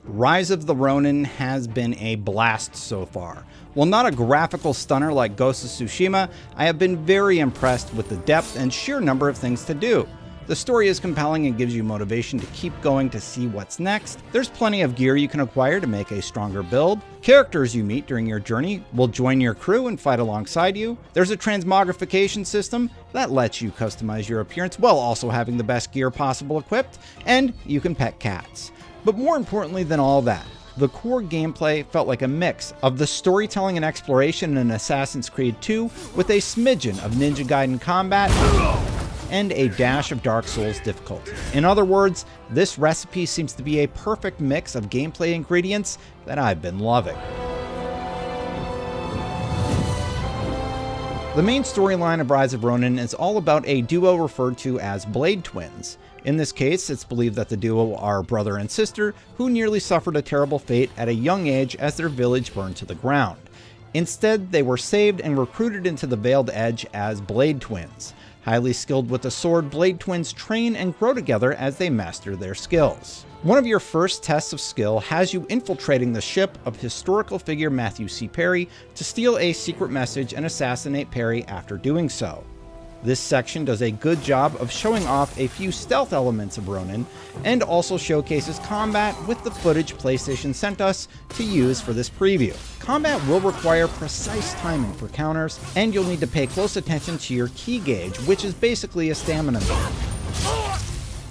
Rise of the Ronin has been a blast so far. While not a graphical stunner like Ghost of Tsushima, I have been very impressed with the depth and sheer number of things to do. The story is compelling and gives you motivation to keep going to see what's next. There's plenty of gear you can acquire to make a stronger build. Characters you meet during your journey will join your crew and fight alongside you. There's a transmogrification system that lets you customize your appearance while also having the best gear possible equipped, and you can pet cats. But more importantly than all that, the core gameplay felt like a mix of the storytelling and exploration in Assassin's Creed 2 with a smidgen of Ninja Gaiden combat and a dash of Dark Souls difficulty. In other words, this recipe seems to be a perfect mix of gameplay ingredients that I've been loving. The main storyline of Rise of Ronin is all about a duo referred to as Blade Twins. In this case, it's believed that the duo are brother and sister who nearly suffered a terrible fate at a young age as their village burned to the ground. Instead, they were saved and recruited into the Veiled Edge as Blade Twins. Highly skilled with the sword, Blade Twins train and grow together as they master their skills. One of your first tests of skill has you infiltrating the ship of historical figure Matthew C. Perry to steal a secret message and assassinate Perry after doing so. This section does a good job of showing off a few stealth elements of Ronin, and also showcases combat with the footage PlayStation sent us to use for this preview. Combat will require precise timing for counters, and you'll need to pay close attention to your ki gauge, which is basically a stamina meter.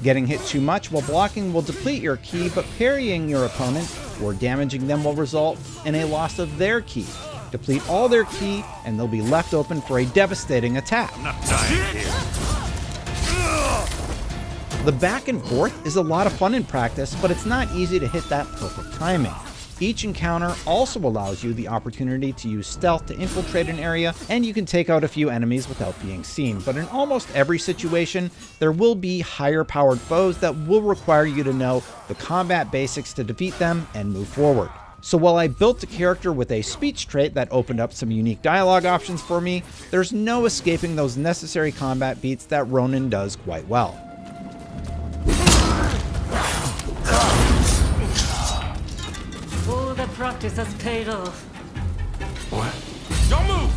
Getting hit too much while blocking will deplete your ki, but parrying your opponent or damaging them will result in a loss of their ki. Deplete all their ki, and they'll be left open for a devastating attack. I'm not dying here. The back and forth is a lot of fun in practice, but it's not easy to hit that perfect timing. Each encounter also allows you the opportunity to use stealth to infiltrate an area, and you can take out a few enemies without being seen. But in almost every situation, there will be higher powered foes that will require you to know the combat basics to defeat them and move forward. So while I built a character with a speech trait that opened up some unique dialogue options for me, there's no escaping those necessary combat beats that Ronin does quite well. All the practice has paid off. What? Don't move!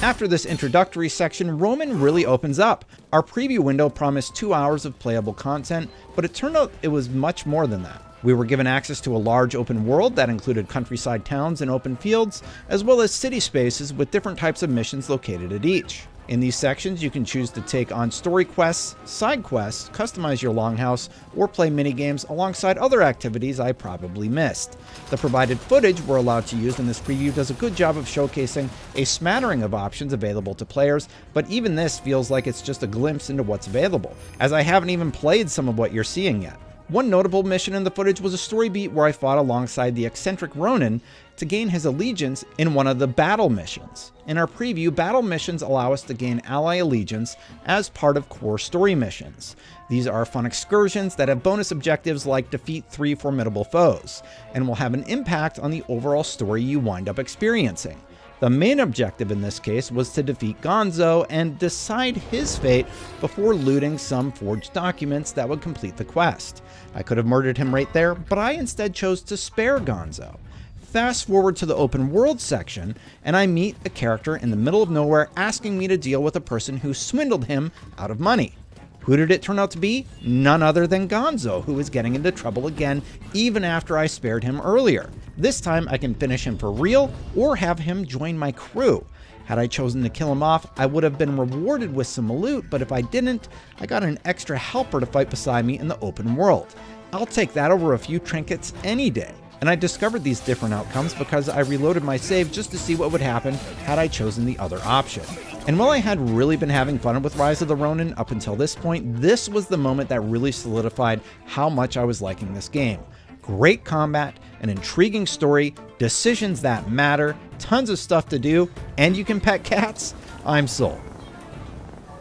After this introductory section, Ronin really opens up. Our preview window promised 2 hours of playable content, but it turned out it was much more than that. We were given access to a large open world that included countryside towns and open fields, as well as city spaces with different types of missions located at each. In these sections, you can choose to take on story quests, side quests, customize your longhouse, or play minigames alongside other activities I probably missed. The provided footage we're allowed to use in this preview does a good job of showcasing a smattering of options available to players, but even this feels like it's just a glimpse into what's available, as I haven't even played some of what you're seeing yet. One notable mission in the footage was a story beat where I fought alongside the eccentric Ronin to gain his allegiance in one of the battle missions. In our preview, battle missions allow us to gain ally allegiance as part of core story missions. These are fun excursions that have bonus objectives like defeat 3 formidable foes, and will have an impact on the overall story you wind up experiencing. The main objective in this case was to defeat Gonzo and decide his fate before looting some forged documents that would complete the quest. I could have murdered him right there, but I instead chose to spare Gonzo. Fast forward to the open world section, and I meet a character in the middle of nowhere asking me to deal with a person who swindled him out of money. Who did it turn out to be? None other than Gonzo, who is getting into trouble again even after I spared him earlier. This time I can finish him for real or have him join my crew. Had I chosen to kill him off, I would have been rewarded with some loot, but if I didn't, I got an extra helper to fight beside me in the open world. I'll take that over a few trinkets any day. And I discovered these different outcomes because I reloaded my save just to see what would happen had I chosen the other option. And while I had really been having fun with Rise of the Ronin up until this point, this was the moment that really solidified how much I was liking this game. Great combat, an intriguing story, decisions that matter, tons of stuff to do, and you can pet cats. I'm sold.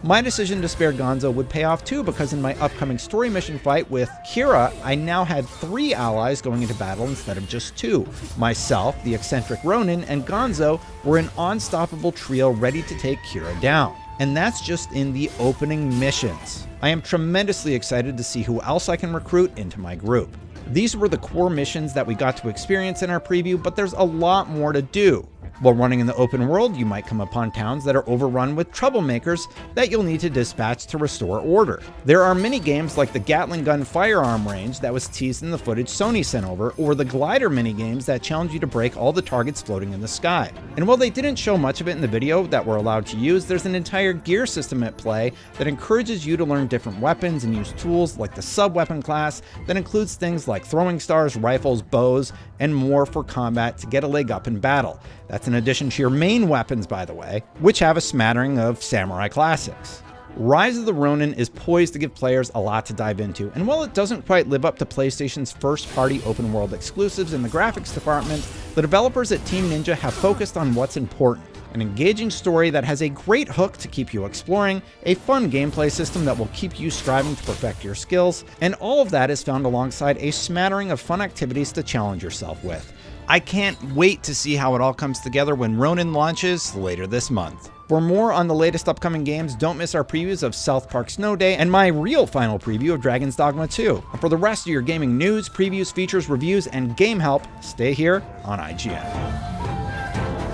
My decision to spare Gonzo would pay off too, because in my upcoming story mission fight with Kira, I now had 3 allies going into battle instead of just 2. Myself, the eccentric Ronin, and Gonzo were an unstoppable trio ready to take Kira down. And that's just in the opening missions. I am tremendously excited to see who else I can recruit into my group. These were the core missions that we got to experience in our preview, but there's a lot more to do. While running in the open world, you might come upon towns that are overrun with troublemakers that you'll need to dispatch to restore order. There are mini games like the Gatling gun firearm range that was teased in the footage Sony sent over, or the glider mini games that challenge you to break all the targets floating in the sky. And while they didn't show much of it in the video that we're allowed to use, there's an entire gear system at play that encourages you to learn different weapons and use tools like the sub-weapon class that includes things like throwing stars, rifles, bows, and more for combat to get a leg up in battle. That's in addition to your main weapons, by the way, which have a smattering of samurai classics. Rise of the Ronin is poised to give players a lot to dive into, and while it doesn't quite live up to PlayStation's first-party open-world exclusives in the graphics department, the developers at Team Ninja have focused on what's important. An engaging story that has a great hook to keep you exploring, a fun gameplay system that will keep you striving to perfect your skills, and all of that is found alongside a smattering of fun activities to challenge yourself with. I can't wait to see how it all comes together when Ronin launches later this month. For more on the latest upcoming games, don't miss our previews of South Park Snow Day and my real final preview of Dragon's Dogma 2. And for the rest of your gaming news, previews, features, reviews, and game help, stay here on IGN.